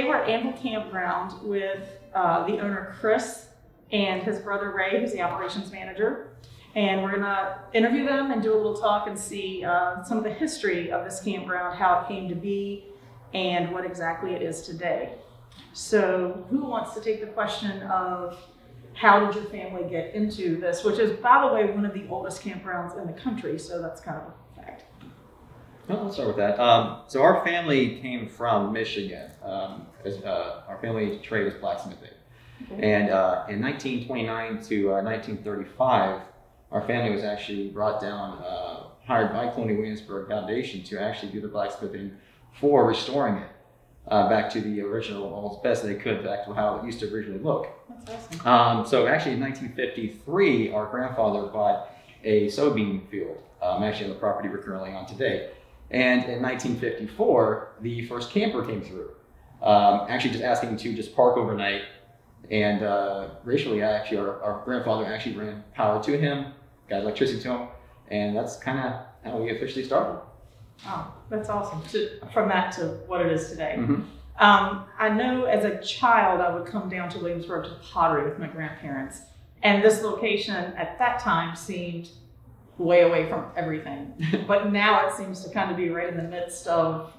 Today we're at Anvil Campground with the owner Chris and his brother Ray, who's the operations manager. And we're gonna interview them and do a little talk and see some of the history of this campground, how it came to be, and what exactly it is today. So who wants to take the question of how did your family get into this, which is, by the way, one of the oldest campgrounds in the country, so that's kind of a fact. Well, let's start with that. So our family came from Michigan. Our family trade is blacksmithing. Okay. And in 1929 to 1935, our family was actually brought down, hired by Colonial Williamsburg Foundation to actually do the blacksmithing for restoring it back to the original, as best they could, back to how it used to originally look. That's awesome. So actually in 1953, our grandfather bought a soybean field, actually on the property we're currently on today. And in 1954, the first camper came through, actually just asking to just park overnight. And racially, actually, our grandfather actually ran power to him, got electricity to him, and that's kind of how we officially started. Oh, that's awesome. From that to what it is today. Mm-hmm. I know as a child, I would come down to Williamsburg to pottery with my grandparents. And this location at that time seemed way away from everything. But now it seems to kind of be right in the midst of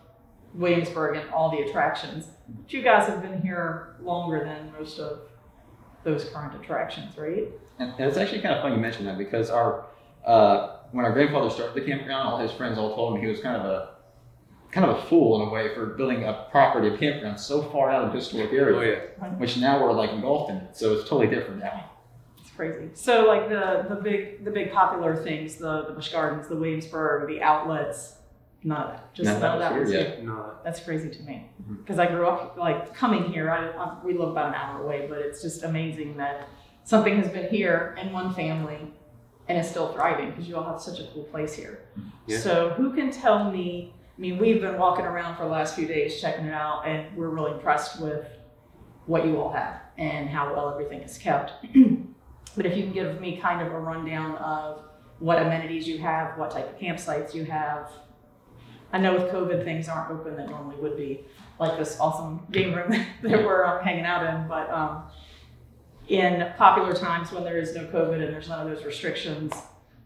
Williamsburg and all the attractions. But you guys have been here longer than most of those current attractions, right? And it's actually kind of funny you mention that, because our when our grandfather started the campground, all his friends all told him he was kind of a fool in a way for building a property, a campground so far out of the historic area, which now we're like engulfed in it. So it's totally different now. It's crazy. So like the big popular things, the Busch Gardens, the Williamsburg, the outlets, none of that. Just none of that was here. No. That's crazy to me, because I grew up like coming here. We live about an hour away, but it's just amazing that something has been here in one family and is still thriving, because you all have such a cool place here. Yeah. So who can tell me, I mean, we've been walking around for the last few days checking it out, and we're really impressed with what you all have and how well everything is kept. But if you can give me kind of a rundown of what amenities you have, what type of campsites you have. I know with COVID, things aren't open that normally would be, like this awesome game room that we're hanging out in, but in popular times when there is no COVID and there's none of those restrictions,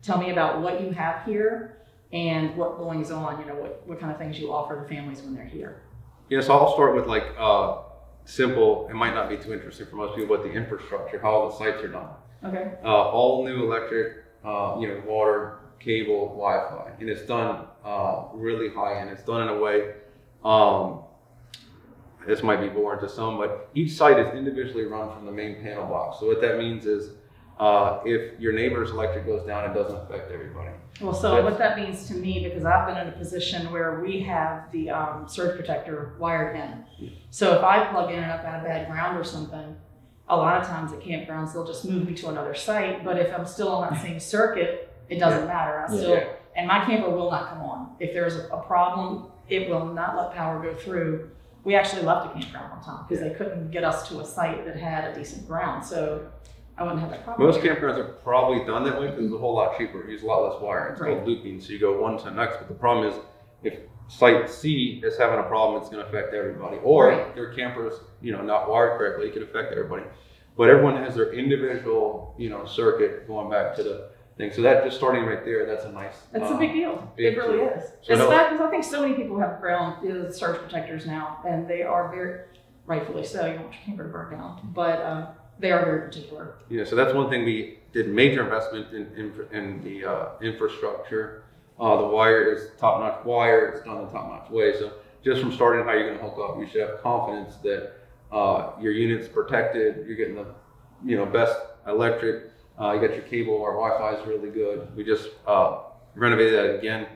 tell me about what you have here and what goings on, what kind of things you offer the families when they're here. Yeah, so I'll start with like simple, it might not be too interesting for most people, but the infrastructure, how all the sites are done. Okay. All new electric, water, cable, Wi-Fi, and it's done really high end. It's done in a way, this might be boring to some, but each site is individually run from the main panel box. So what that means is if your neighbor's electric goes down, it doesn't affect everybody. Well, so what that means to me, because I've been in a position where we have the surge protector wired in. Yeah. So if I plug in and I've got a bad ground or something, a lot of times at campgrounds, they'll just move me to another site. But if I'm still on that same circuit, it doesn't matter. And my camper will not come on. If there's a problem, it will not let power go through. We actually left a campground one time because they couldn't get us to a site that had a decent ground. So I wouldn't have that problem. Most campgrounds are probably done that way because it's a whole lot cheaper. You use a lot less wire. It's called looping. So you go one to the next. But the problem is if site C is having a problem, it's going to affect everybody. Or their camper's, not wired correctly, it can affect everybody. But everyone has their individual, circuit going back to the thing. So that just starting right there, that's a nice. That's a big deal. It really is. So it's that, because I think so many people have ground surge protectors now, and they are very, rightfully so. You don't want your camper to burn down, but they are very particular. Yeah. So that's one thing we did major investment in the infrastructure. The wire is top-notch wire. It's done the top-notch way. So just from starting how you're going to hook up, you should have confidence that your unit's protected. You're getting the best electric. You got your cable. Our Wi-Fi is really good. We just renovated that again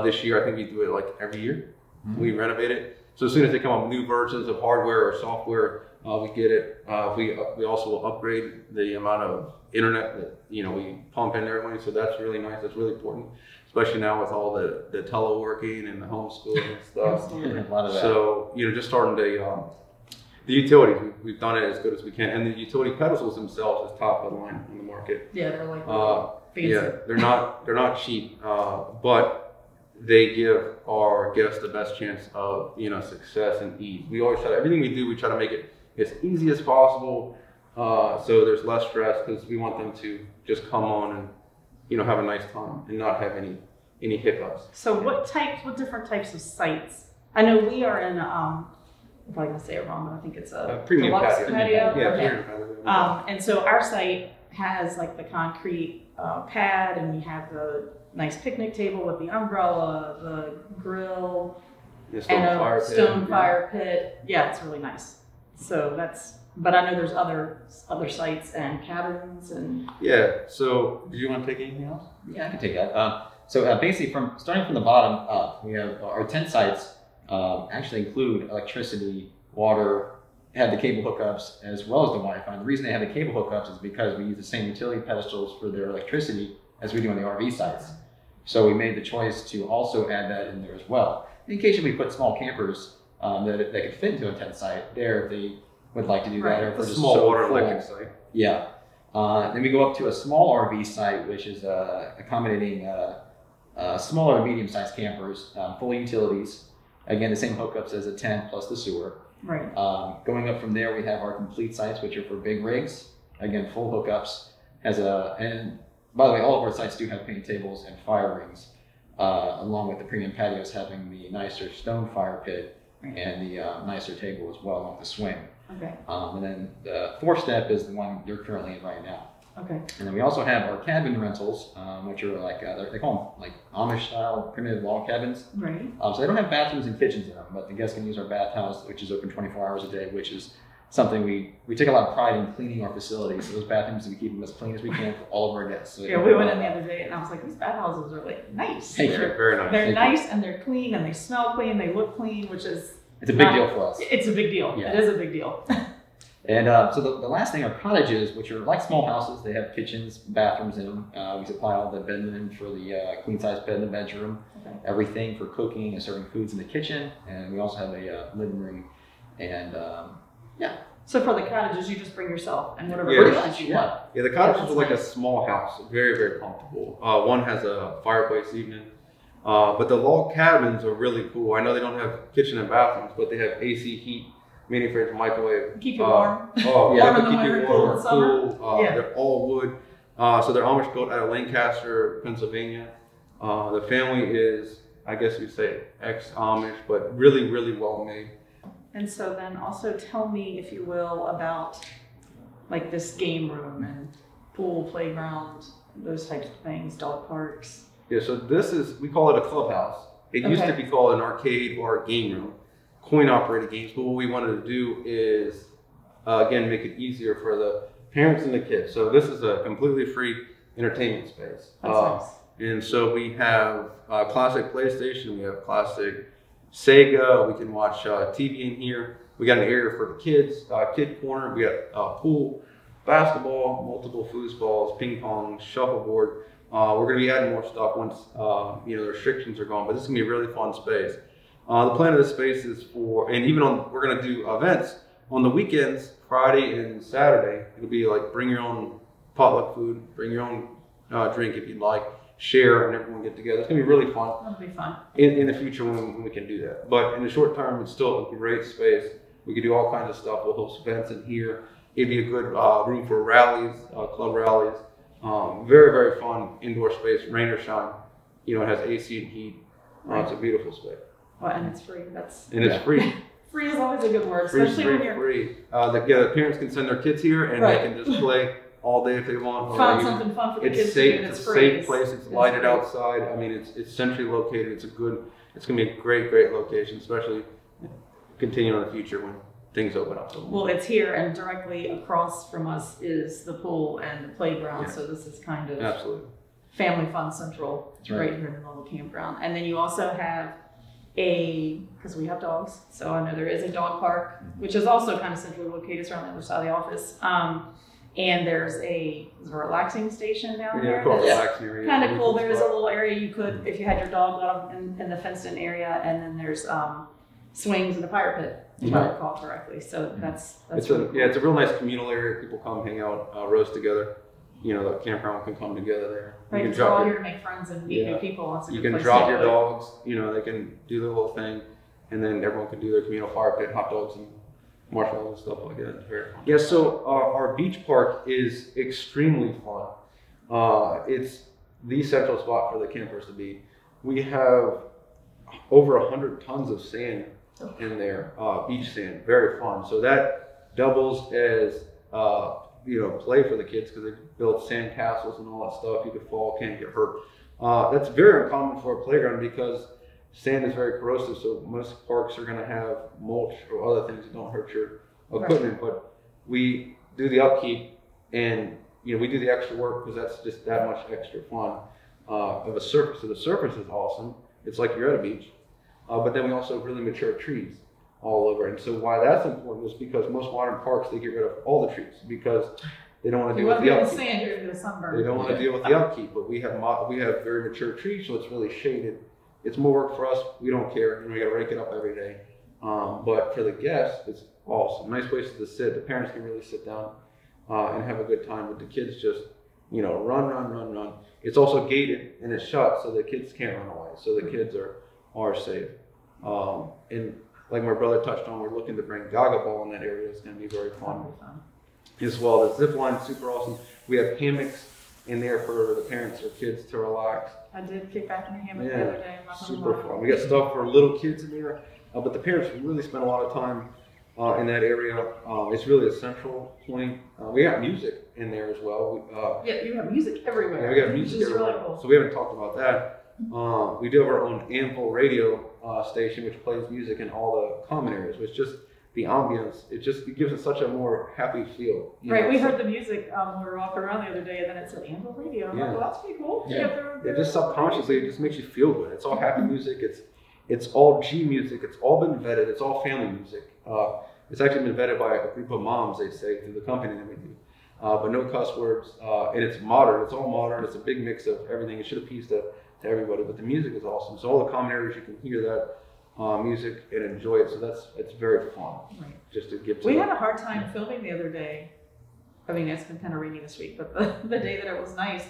this year. I think we do it like every year. We renovate it. So as soon as they come up with new versions of hardware or software, we get it. We also will upgrade the amount of internet that we pump in everybody. So that's really nice. That's really important, especially now with all the teleworking and the homeschooling and stuff. A lot of that. So just starting to the utilities, we've done it as good as we can, and the utility pedestals themselves is top of the line in the market. Yeah, they're like fancy. Yeah, they're not cheap, but they give our guests the best chance of, success and ease. We always try to, everything we do, we try to make it as easy as possible, so there's less stress, because we want them to just come on and, have a nice time and not have any hiccups. So what different types of sites? I know we are in, I'm probably gonna say it wrong, but I think it's a premium deluxe patio. patio. Yeah, Okay. premium patio. And so our site has like the concrete pad, and we have the nice picnic table with the umbrella, the grill, and a stone fire pit. Yeah, it's really nice. So but I know there's other sites and cabins and. Yeah. So, do you want to take anything else? Yeah, I can take that. So basically, starting from the bottom up, we have our tent sites. Actually include electricity, water, have the cable hookups as well as the Wi-Fi. The reason they have the cable hookups is because we use the same utility pedestals for their electricity as we do on the RV sites. So we made the choice to also add that in there as well. In case we put small campers that could fit into a tent site there if they would like to do that. Or if a small water electric site. Yeah. Then we go up to a small RV site, which is accommodating smaller to medium-sized campers, full utilities. Again, the same hookups as a tent plus the sewer. Right. Going up from there, we have our complete sites, which are for big rigs. Again, full hookups. And by the way, all of our sites do have picnic tables and fire rings, along with the premium patios having the nicer stone fire pit and the nicer table as well, along with the swing. Okay. And then the fourth step is the one you're currently in right now. Okay. And then we also have our cabin rentals, which are like, they call them like Amish style primitive log cabins. Right. So they don't have bathrooms and kitchens in them, but the guests can use our bathhouse, which is open 24 hours a day, which is something we take a lot of pride in cleaning our facilities. So those bathrooms, we keep them as clean as we can for all of our guests. So yeah, we went in the other day and I was like, these bathhouses are like nice. They're very nice. They're nice and they're clean and they smell clean, they look clean, which is... It's a big deal for us. It's a big deal. Yeah. It is a big deal. And so the last thing are cottages, which are like small houses. They have kitchens, bathrooms in them. We supply all the bed linen for the queen size bed in the bedroom, everything for cooking and serving foods in the kitchen. And we also have a living room. And yeah. So for the cottages, you just bring yourself and whatever you want. Yeah, the cottages are like a small house, very, very comfortable. One has a fireplace even. But the log cabins are really cool. I know they don't have kitchen and bathrooms, but they have AC, heat, mini fridge, microwave. Keep you warm. Oh, yeah, keep you warm, cool. They're all wood. So they're Amish built out of Lancaster, Pennsylvania. The family is, I guess you'd say, ex-Amish, but really, really well made. And so then also tell me, if you will, about like this game room and pool, playground, those types of things, dog parks. Yeah, so we call it a clubhouse. It used to be called an arcade or a game room, coin-operated games. But what we wanted to do is, again, make it easier for the parents and the kids. So this is a completely free entertainment space. That's nice. And so we have classic PlayStation, we have classic Sega, we can watch TV in here. We got an area for the kids, kid corner. We got pool, basketball, multiple foosballs, ping pong, shuffleboard. We're going to be adding more stuff once the restrictions are gone, but this is going to be a really fun space. The plan of this space is we're going to do events on the weekends, Friday and Saturday. It'll be like bring your own potluck food, bring your own drink if you'd like, share, and everyone get together. It's going to be really fun. That'll be fun. In the future when we can do that. But in the short term, it's still a great space. We can do all kinds of stuff. We'll host events in here. It'd be a good room for rallies, club rallies. Very, very fun indoor space, rain or shine. It has AC and heat. It's a beautiful space. Well, and it's free. It's free. Free is always a good word, especially when you're free. The parents can send their kids here and they can just play all day if they want. Find something fun for the kids to do. It's a safe place. It's lighted outside. I mean, it's centrally located. It's going to be a great, great location, especially continuing in the future when things open up. Well, it's here, and directly across from us is the pool and the playground. Yeah. So this is kind of absolutely family fun central right here in the middle of the campground. And then you also have because we have dogs, so I know there is a dog park, which is also kind of centrally located. It's around the other side of the office. And there's a relaxing station down there. Relaxing kind of cool. There is a little area you could, if you had your dog out in the fenced-in area, and then there's swings and a fire pit, if I recall correctly. So that's it's a real nice communal area. People come hang out, roast together. the campground can come together there. Right, because we're all here to make friends and meet new people. You can drop your dogs, they can do their little thing, and then everyone can do their communal fire pit, hot dogs and marshmallows and stuff like that. It's very fun. Yeah, so our beach park is extremely fun. It's the central spot for the campers to be. We have over 100 tons of sand in there, beach sand, very fun. So that doubles as play for the kids because they build sand castles and all that stuff. You could fall, can't get hurt. That's very uncommon for a playground because sand is very corrosive. So most parks are going to have mulch or other things that don't hurt your equipment. Right. But we do the upkeep and we do the extra work because that's just that much extra fun of a surface. So the surface is awesome. It's like you're at a beach. But then we also have really mature trees all over. And so why that's important is because most modern parks, they get rid of all the trees because they don't want to deal with the upkeep. They don't want to deal with the upkeep, but we have very mature trees, so it's really shaded. It's more work for us. We don't care. We got to rake it up every day. But for the guests, it's awesome. Nice places to sit. The parents can really sit down and have a good time, but the kids just, run. It's also gated and it's shut, so the kids can't run away. So the kids are safe. And like my brother touched on, we're looking to bring Gaga Ball in that area. It's going to be very fun. As well, the zip line is super awesome. We have hammocks in there for the parents or kids to relax. I did kick back in the hammock the other day. Super fun. We got stuff for little kids in there, but the parents really spend a lot of time in that area. It's really a central point. We got music in there as well. You have music everywhere. Yeah, we got music everywhere. Really cool. So we haven't talked about that. We do have our own Anvil radio station, which plays music in all the common areas, which just the ambience, it gives it such a more happy feel. Right, we heard the music when we were walking around the other day, and then it said Anvil Radio. I'm like, well, that's pretty cool. Yeah, just subconsciously, it just makes you feel good. It's all happy music. It's all G music. It's all been vetted. It's all family music. It's actually been vetted by a group of moms, they say, through the company that we do. But no cuss words, and it's modern. It's all modern. It's a big mix of everything. It should appease to everybody, but the music is awesome. So all the common areas, you can hear that music and enjoy it. So it's very fun. Right. Just to give. We had a hard time filming the other day. I mean, it's been kind of rainy this week, but the day that it was nice,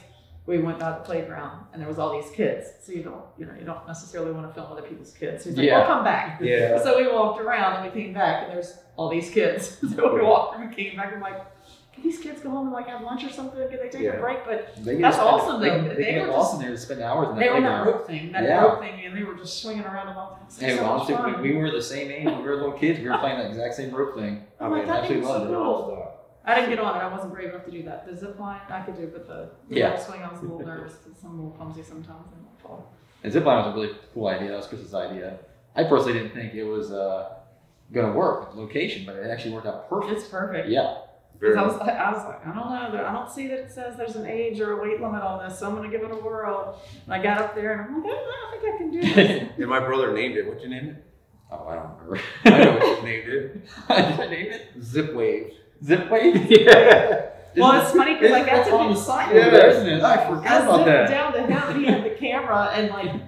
we went out to the playground and there was all these kids. So you don't necessarily want to film other people's kids. So he's like, "We'll come back." Yeah. So we walked around and we came back and there's all these kids. So we walked and we came back and I'm like, can these kids go home and have lunch or something? Can they take a break? But that's awesome. They were just there to spend hours in that they were in that rope thing, and they were just swinging around and all. Hey, honestly, we were the same age when we were little kids. We were playing that exact same rope thing. I mean, absolutely loved it. I didn't get on it. I wasn't brave enough to do that. The zip line, I could do, but the rope swing, I was a little nervous because I'm a little clumsy sometimes and I fall. And zip line was a really cool idea. That was Chris's idea. I personally didn't think it was going to work with the location, but it actually worked out perfect. It's perfect. Yeah. I was like, I don't know. I don't see that it says there's an age or a weight limit on this, so I'm going to give it a whirl. And I got up there and I'm like, I don't think I can do this. And my brother named it. What'd you name it? Oh, I don't remember. I know what you named it. Did I name it? Zip Wave. Zip Wave? Yeah. Well, it's funny because I got to on the side there, isn't it? I forgot about that. Down to him and he had the camera and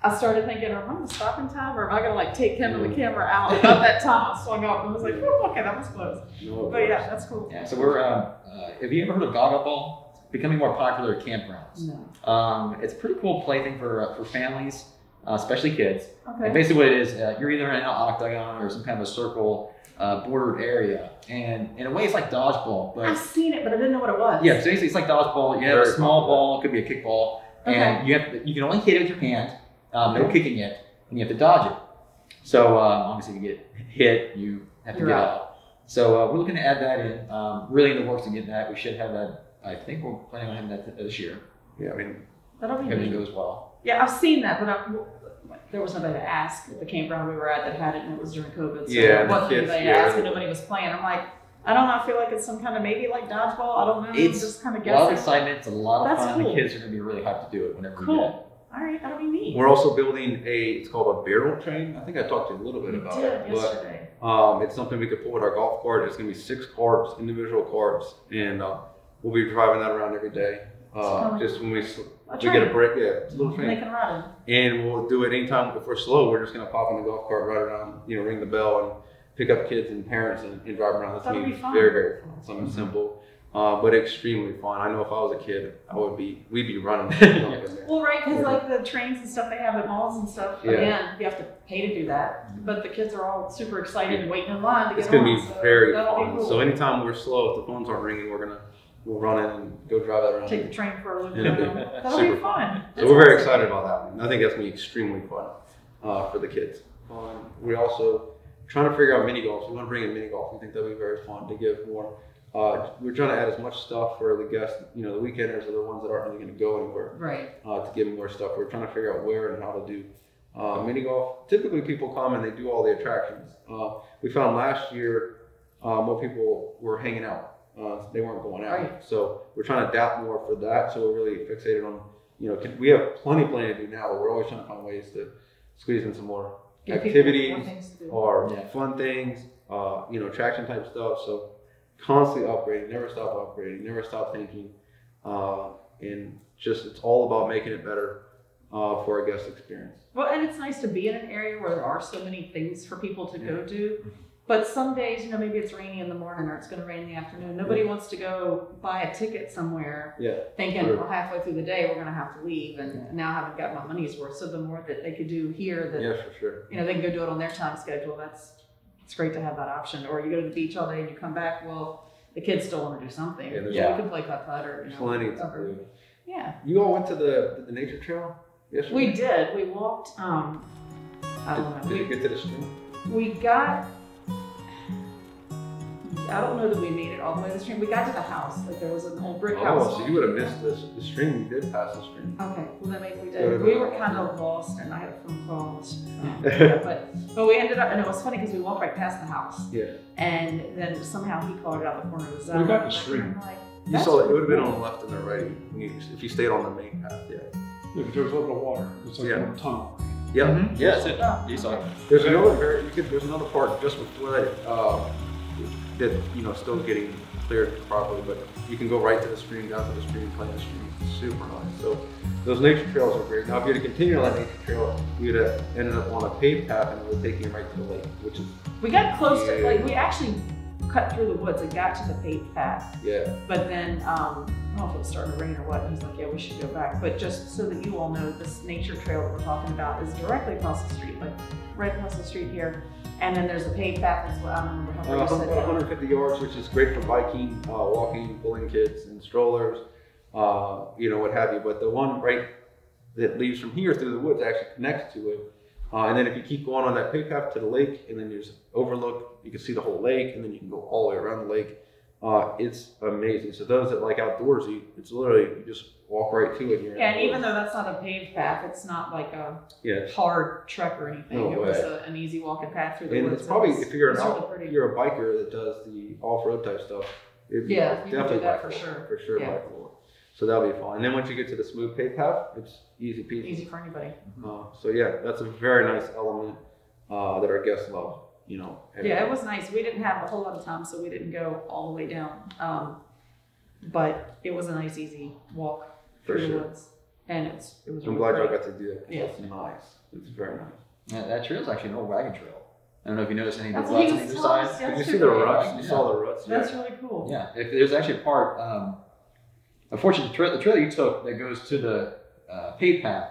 I started thinking, am I going to stop in time or am I going to take him and the camera out? And about that time I swung up and I was like, oh, okay, that was close. No, but yeah, that's cool. Yeah, so we're, have you ever heard of Gaga Ball? It's becoming more popular at campgrounds. No. It's a pretty cool plaything for families, especially kids. Okay. And basically what it is, you're either in an octagon or some kind of a circle bordered area. And in a way it's like dodgeball. But I've seen it, but I didn't know what it was. Yeah, so basically it's like dodgeball. You have a small ball, it could be a kickball, and you can only hit it with your hand. No kicking it, and you have to dodge it. So obviously, if you get hit, you have to get out. So we're looking to add that in. Really in the works to get that. We should have that. I think we're planning on having that this year. Yeah, I mean, that'll be everything goes well. Yeah, I've seen that, but there was nobody to ask at the campground we were at that had it, and it was during COVID. So there wasn't anybody to ask, and nobody was playing. I'm like, I don't know. I feel like it's some kind of maybe like dodgeball. I don't know. It's just kind of guessing. A lot of excitement. It's a lot of fun. Cool. The kids are going to be really hyped to do it whenever we get it. All right, that'll be neat. We're also building it's called a barrel train. I think I talked to you a little bit about it. Yesterday. But it's something we could pull with our golf cart. It's going to be 6 carts, individual carts, and we'll be driving that around every day. Just when we get a break, it's a little train. They can ride it. And we'll do it anytime. If we're slow, we're just going to pop in the golf cart, ride around, ring the bell, and pick up kids and parents and drive around. That's going to be very, very fun. Something simple. but extremely fun. I know if I was a kid, we'd be running. Well, right, because like the trains and stuff they have at malls and stuff, again, you have to pay to do that. But the kids are all super excited and waiting in line to get on. It's gonna be very fun. Cool. So anytime we're slow, if the phones aren't ringing, we'll run in and go drive that around. Take the train for a loop. That'll be fun. So we're very excited about that one. I think that's gonna be extremely fun for the kids. We also trying to figure out mini golf. We want to bring in mini golf. We think that'll be very fun to give more. We're trying to add as much stuff for the guests, the weekenders are the ones that aren't really going to go anywhere. Right. To give them more stuff. We're trying to figure out where and how to do mini golf. Typically people come and they do all the attractions. We found last year more people were hanging out. They weren't going out. Right. So we're trying to adapt more for that. So we're really fixated on, we have plenty to do now, but we're always trying to find ways to squeeze in some more activities or fun things, attraction type stuff. So constantly upgrading, never stop upgrading, never stop thinking, and just it's all about making it better for a guest experience. Well, and it's nice to be in an area where there are so many things for people to go do. But some days, maybe it's rainy in the morning or it's going to rain in the afternoon. Nobody wants to go buy a ticket somewhere thinking, well, halfway through the day we're going to have to leave, and now I haven't got my money's worth. So the more that they could do here, that for sure. They can go do it on their time schedule. It's great to have that option. Or you go to the beach all day and you come back. Well, the kids still want to do something. So we can play putt-putt or plenty to do. Yeah. You all went to the nature trail yesterday? We did. We walked. I don't know. Did you get to the stream? We got. I don't know that we made it all the way to the stream. We got to the house. Like there was an old brick house. Oh, so you would have missed the stream. You did pass the stream. Okay, well then maybe we did. We were kind of lost, and I had a phone call. But we ended up, and it was funny because we walked right past the house. Yeah. And then somehow he called it out the corner of his eye. We got the stream. You saw it. It would have been on the left and the right if you stayed on the main path. Yeah. Yeah, but there was a little bit of water. It's like a tunnel. Yeah. Mm-hmm. Yeah, that's it. You saw it. There's another part just before that. That still getting cleared properly, but you can go right to the stream, down to the stream, play the stream. It's super nice. So those nature trails are great. Now, if you had to continue on that nature trail, you would have ended up on a paved path and it would take you right to the lake, which is. We got close to we actually cut through the woods and got to the paved path. Yeah. But then I don't know if it was starting to rain or what. And he's like, yeah, we should go back. But just so that you all know, this nature trail that we're talking about is directly across the street, like right across the street here. And then there's a paved path as well. I don't remember how far you said about 150 yards, which is great for biking, walking, pulling kids and strollers, what have you. But the one right that leads from here through the woods actually connects to it. And then if you keep going on that paved path to the lake, and then there's an overlook, you can see the whole lake, and then you can go all the way around the lake. It's amazing. So those that like outdoorsy, it's literally, you just walk right to it. And even though that's not a paved path, it's not like a hard trek or anything. No it was an easy walking path through the woods. It's probably, if you're you're a biker that does the off-road type stuff, you can do that for sure. For sure, bikeable. So that'll be fun. And then once you get to the smooth paved path, it's easy peasy. Easy for anybody. So yeah, that's a very nice element that our guests love. It was nice. We didn't have a whole lot of time, so we didn't go all the way down. But it was a nice, easy walk through the woods, and it was. I'm glad y'all got to do that. Yeah, it's nice. It's very nice. Yeah, that trail is actually an old wagon trail. I don't know if you noticed any of the ruts on either side. Did you see the ruts? You saw the ruts. That's really cool. Yeah, if there's actually a part. Unfortunately, the trail you took that goes to the paved path.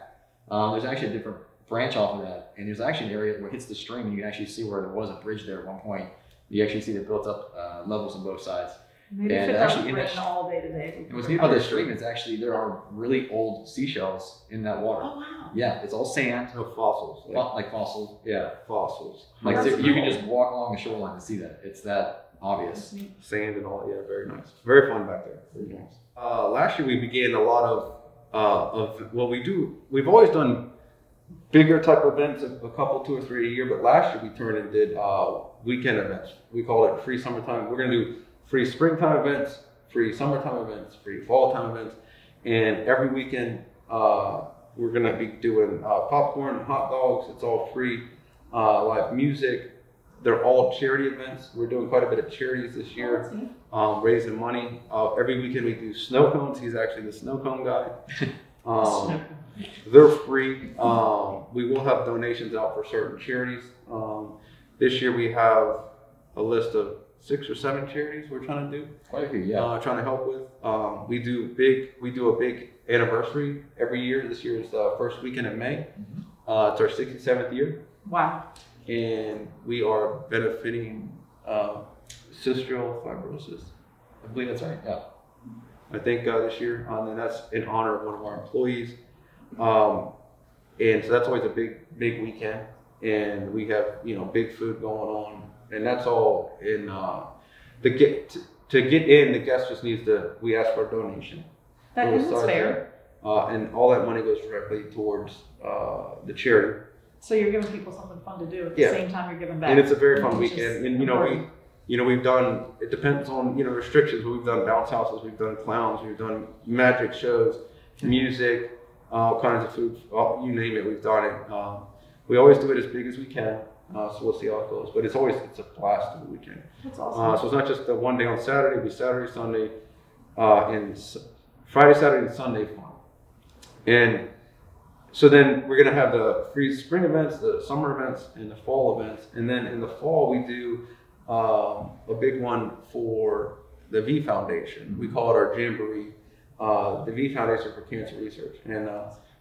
There's actually a different branch off of that, and there's actually an area where it hits the stream, and you can actually see where there was a bridge there at one point. You actually see the built up levels on both sides. Maybe and actually in that all day today. And what's neat about this stream is actually there are really old seashells in that water. Oh wow! Yeah, it's all sand. No fossils. Like fossils. Yeah, fossils. Like you can just walk along the shoreline to see that. It's that obvious. Sand and all. Yeah, very nice. Very fun back there. Very nice. Last year we began a lot of what we do. We've always done bigger type events, a couple, 2 or 3 a year. But last year we turned and did weekend events. We call it free summertime. We're gonna do free springtime events, free summertime events, free fall time events, and every weekend we're gonna be doing popcorn, hot dogs. It's all free, live music. They're all charity events. We're doing quite a bit of charities this year, raising money. Every weekend we do snow cones. He's actually the snow cone guy. They're free. We will have donations out for certain charities. This year we have a list of 6 or 7 charities we're trying to do. Quite a few, yeah. Trying to help with. We do a big anniversary every year. This year is the first weekend in May. It's our 67th year. Wow. And we are benefiting cystic fibrosis. I believe that's right, yeah. I think this year, and that's in honor of one of our employees. And so that's always a big weekend. And we have, big food going on. And that's all in, to get in, the guest just needs we ask for a donation. That's fair. And all that money goes directly towards the charity. So you're giving people something fun to do at the same time you're giving back. And it's a very fun weekend. And we've done, it depends on, restrictions, but we've done bounce houses, we've done clowns, we've done magic shows, music, all kinds of food, you name it, we've done it. We always do it as big as we can, so we'll see how it goes. But it's a blast of the weekend. That's awesome. So it's not just the one day on Saturday, it'll be Saturday, Sunday, and Friday, Saturday, and Sunday fun. And so then we're going to have the free spring events, the summer events, and the fall events. And then in the fall, we do a big one for the V Foundation. We call it our Jamboree, the V Foundation for Cancer Research. And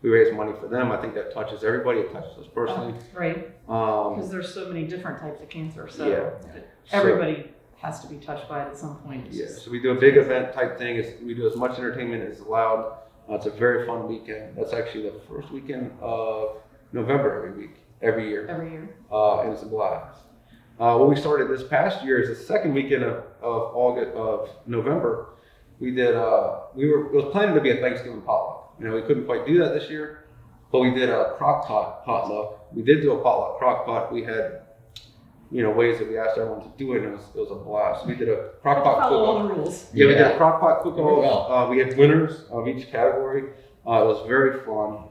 we raise money for them. I think that touches everybody. It touches us personally. Right. Because there's so many different types of cancer. So everybody has to be touched by it at some point. So we do a big event type thing. We do as much entertainment as allowed. It's a very fun weekend. That's actually the first weekend of November every year. And it's a blast. What we started this past year is the second weekend of November. We did. It was planning to be a Thanksgiving potluck. We couldn't quite do that this year, but we did a crock pot potluck. We did do a potluck crock pot. We had, ways that we asked everyone to do it, and it was a blast. We did a crock pot cook-off. All the rules. Yeah, we did a crock pot cook-off. We had winners of each category. It was very fun.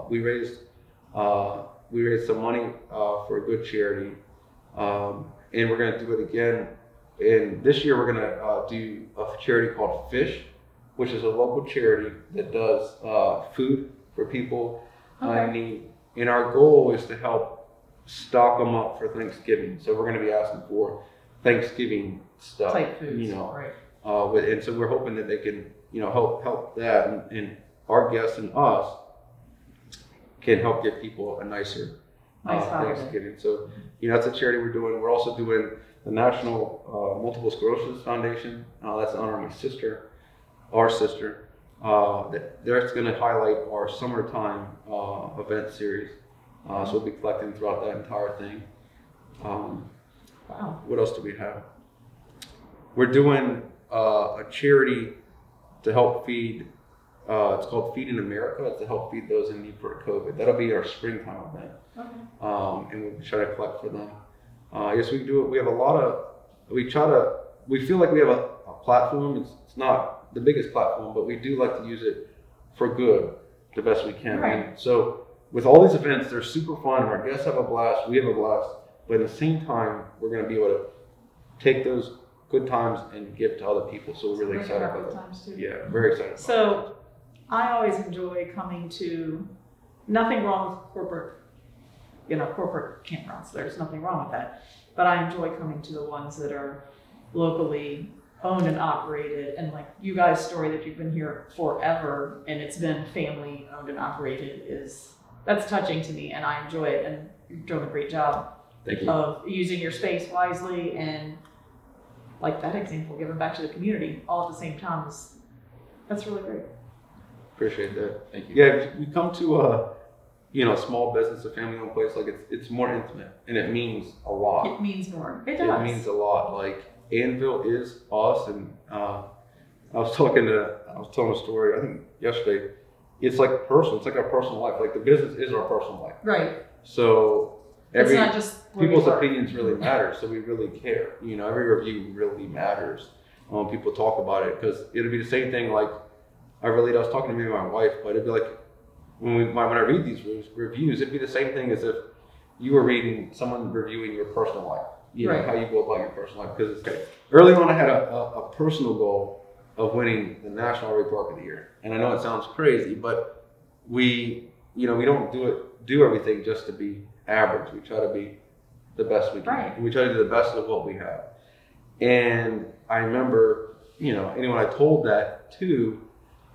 We raised some money for a good charity, and we're going to do it again. And this year we're going to do a charity called Fish, which is a local charity that does food for people in need. And our goal is to help stock them up for Thanksgiving. So we're going to be asking for Thanksgiving stuff, type foods, right? And so we're hoping that they can, help that, and our guests and us can help give people a nicer Thanksgiving. So that's a charity we're doing. We're also doing the National Multiple Sclerosis Foundation. That's in honor of my sister, our sister. That's going to highlight our summertime event series. So we'll be collecting throughout that entire thing. Wow. What else do we have? We're doing a charity to help feed. It's called Feed in America. It's to help feed those in need for COVID. That'll be our springtime event. And we'll try to collect for them. Yes, we do it. We have a lot of. We feel like we have a platform. It's not the biggest platform, but we do like to use it for good the best we can. Right. And so with all these events, they're super fun. Our guests have a blast. We have a blast. But at the same time, we're going to be able to take those good times and give to other people. So we're really excited about that. Yeah, very excited. So I always enjoy coming to. Nothing wrong with corporate campgrounds. There's nothing wrong with that. But I enjoy coming to the ones that are locally owned and operated, and like you guys' story that you've been here forever and it's been family owned and operated that's touching to me, and I enjoy it, and you're doing a great job. Thank you. Of using your space wisely, and like that example, giving back to the community all at the same time that's really great. Appreciate that. Thank you. Yeah, we come to a small business, a family-owned place, like it's more intimate, and it means a lot. It means more. It does. It means a lot. Like Anvil is us, and I was telling a story, I think yesterday. It's like personal. It's like our personal life. Like the business is our personal life. Right. So it's not just people's opinions really matter. So we really care. Every review really matters when people talk about it, because it'll be the same thing. Like I was talking to me and my wife, but it'd be like when I read these reviews, it'd be the same thing as if you were reading someone reviewing your personal life. Right. How you go about your personal life. Because early on, I had a personal goal of winning the National RV Park of the Year. And I know it sounds crazy, but we don't do everything just to be average. We try to be the best we can. Right. And we try to do the best of what we have. And I remember, anyone I told that to,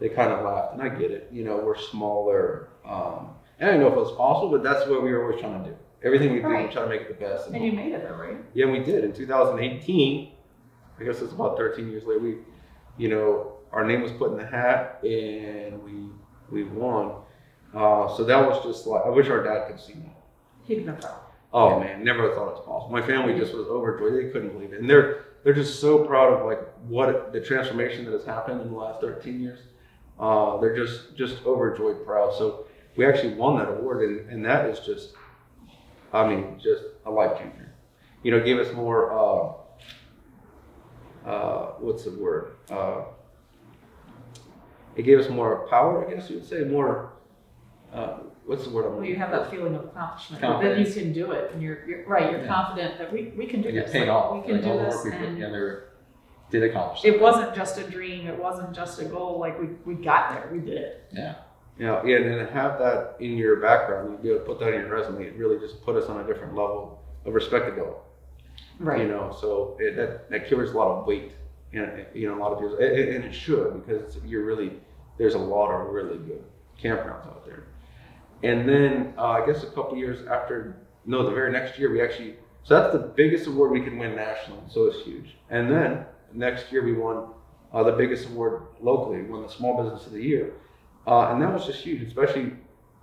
they kind of laughed, and I get it. We're smaller, and I didn't know if it was possible, but that's what we were always trying to do. Everything we do, we try to make it the best. And you made it though, right? Yeah, we did. In 2018, I guess it's about 13 years later, our name was put in the hat, and we won. So that was just like, I wish our dad could see that. He'd been proud. Oh man, never thought it was possible. My family just was overjoyed. They couldn't believe it. And they're just so proud of like what the transformation that has happened in the last 13 years. They're just overjoyed proud. So we actually won that award, and that is just a life changer. Gave us more what's the word? It gave us more power, I guess you would say, more what's the word? Well, you have that feeling of accomplishment. But then you can do it, and you're right. You're confident that we can do this. Paid off. We can do this. All the work we put together did accomplish it. It wasn't just a dream. It wasn't just a goal. Like we got there. We did it. Yeah. Yeah, and to have that in your background, you'd be able to put that in your resume. It really just put us on a different level of respectability. Right. So that carries a lot of weight. A lot of people, and it should, because there's a lot of really good campgrounds out there. And then I guess a couple years after, the very next year, so that's the biggest award we can win nationally, so it's huge. And then next year we won the biggest award locally, we won the Small Business of the Year. And that was just huge, especially,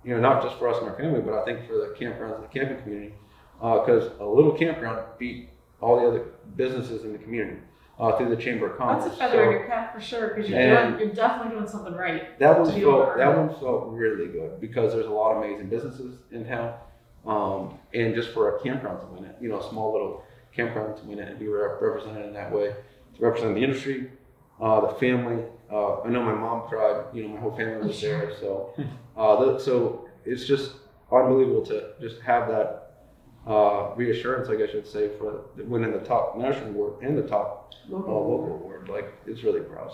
not just for us and our family, but I think for the campgrounds and the camping community, because a little campground beat all the other businesses in the community through the Chamber of Commerce. That's a feather in your cap for sure, because you're definitely doing something right. That one felt really good, because there's a lot of amazing businesses in town, and just for a campground to win it, a small little campground to win it and be represented in that way, to represent the industry, the family. I know my mom cried. My whole family was there. So, so it's just unbelievable to just have that reassurance, I guess I should say, for winning the top national award and the top local award. Like, it's really proud.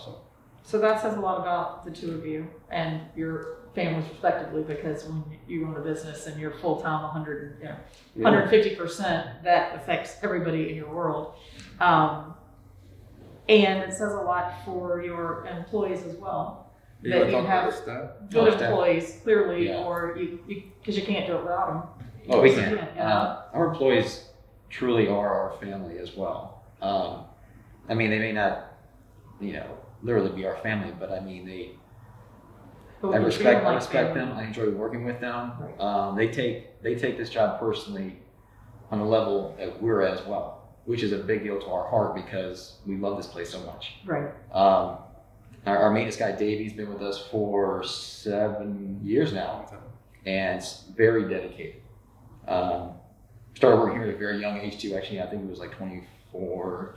So that says a lot about the two of you and your families respectively, because when you run a business and you're full time, 150%, that affects everybody in your world. And it says a lot for your employees as well. That you have good employees, clearly, or because you can't do it without them. Oh, we can. Our employees truly are our family as well. They may not, literally be our family, but I respect them. I enjoy working with them. They take this job personally on a level that we're at as well, which is a big deal to our heart, because we love this place so much. Right. Our maintenance guy, Davey's been with us for 7 years now, and very dedicated. Started working here at a very young age too, actually. I think he was like 24.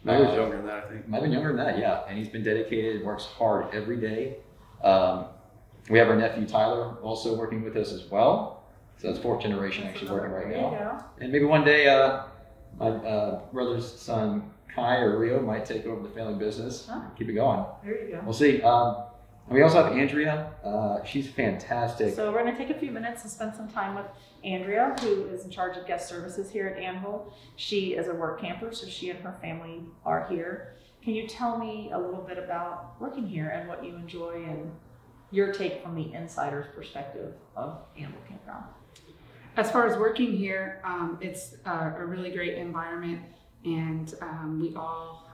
He was younger than that, I think. Might have been younger than that, yeah. And he's been dedicated, works hard every day. We have our nephew, Tyler, also working with us as well. So that's fourth generation actually working right now. And maybe one day, my brother's son, Kai or Rio, might take over the family business. Keep it going. There you go. We'll see. And we also have Andrea. She's fantastic. So we're going to take a few minutes and spend some time with Andrea, who is in charge of guest services here at Anvil. She is a work camper, so she and her family are here. Can you tell me a little bit about working here and what you enjoy and your take from the insider's perspective of Anvil Campground? As far as working here, it's a really great environment, and we all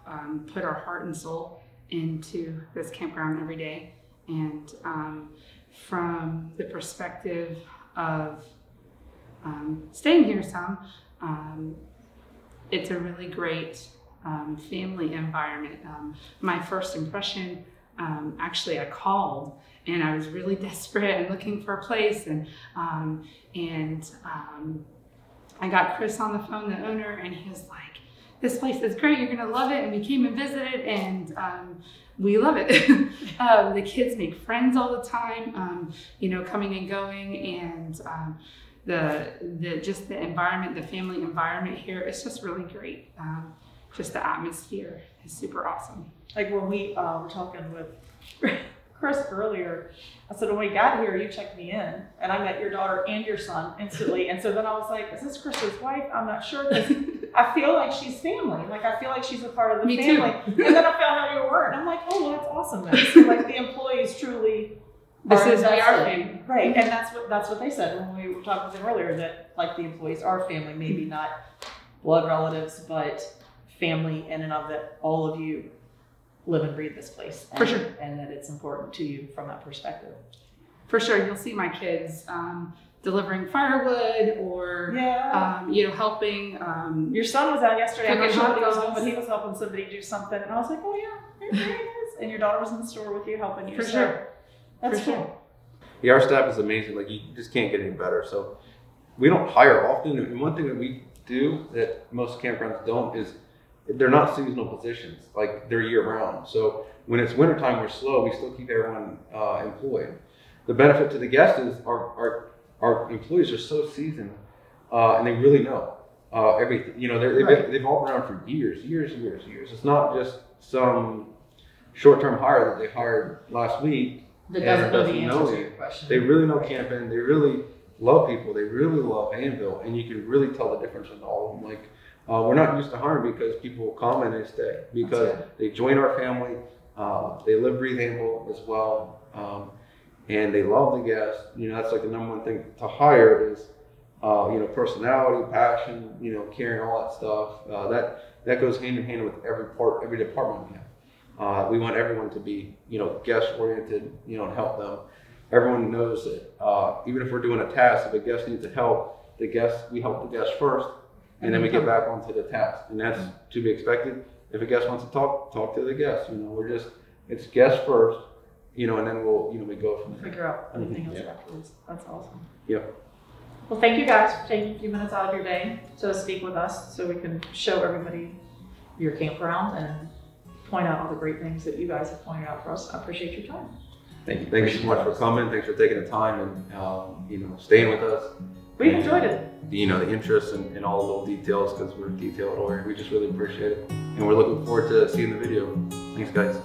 put our heart and soul into this campground every day. And from the perspective of staying here some, it's a really great family environment. My first impression, actually I called and I was really desperate and looking for a place, and I got Chris on the phone, the owner, and he was like, "This place is great, you're gonna love it." And we came and visited, and we love it. The kids make friends all the time, coming and going, and just the environment, the family environment here, it's just really great. Just the atmosphere is super awesome. Like when we were talking with Chris earlier, I said, when we got here, you checked me in, and I met your daughter and your son instantly. And so then I was like, is this Chris's wife? I'm not sure, because I feel like she's family. Like I feel like she's a part of the Me family. too. And then I found out your word. And I'm like, oh, well, that's awesome. Then. So like the employees truly. We are invested. family. Right, and that's what they said when we were talking with them earlier, that like the employees are family, maybe not blood relatives, but family in and of that all of you live and breathe this place. For sure. And that it's important to you from that perspective. For sure, you'll see my kids delivering firewood or helping. Your son was out yesterday. I'm not cooking sure hot what he was doing, dogs. but he was helping somebody do something, and I was like, oh yeah, there he is. And your daughter was in the store with you helping you. For so sure. That's For cool. sure. Yeah, our staff is amazing. Like you just can't get any better. So we don't hire often. And one thing that we do that most campgrounds don't is they're not seasonal positions. Like they're year round. So when it's wintertime, we're slow. We still keep everyone employed. The benefit to the guests is our employees are so seasoned and they really know everything. You know, they've all been around for years. It's not just some short-term hire that they hired last week. That doesn't know the answer to your question. They really know camping. They really love people. They really love Anvil, and you can really tell the difference in all of them. Like we're not used to hiring because people come and they stay because they join our family. They live, breathe Anvil as well, and they love the guests. You know, that's like the number one thing to hire is personality, passion. You know, caring, all that stuff. That goes hand in hand with every department we have. We want everyone to be, guest oriented, and help them. Everyone knows that even if we're doing a task, if a guest needs help, we help the guest first, and then we get back onto the task, and that's to be expected. If a guest wants to talk to the guest. It's guest first, and then we go from there. Figure out everything else afterwards. That's awesome. Yep. Well, thank you guys for taking a few minutes out of your day to speak with us so we can show everybody your campground and point out all the great things that you guys have pointed out for us. I appreciate your time. Thank you. Thanks so much for coming. Thanks for taking the time and staying with us. We enjoyed it. The interest in all the little details because we're detail oriented. We just really appreciate it, and we're looking forward to seeing the video. Thanks, guys.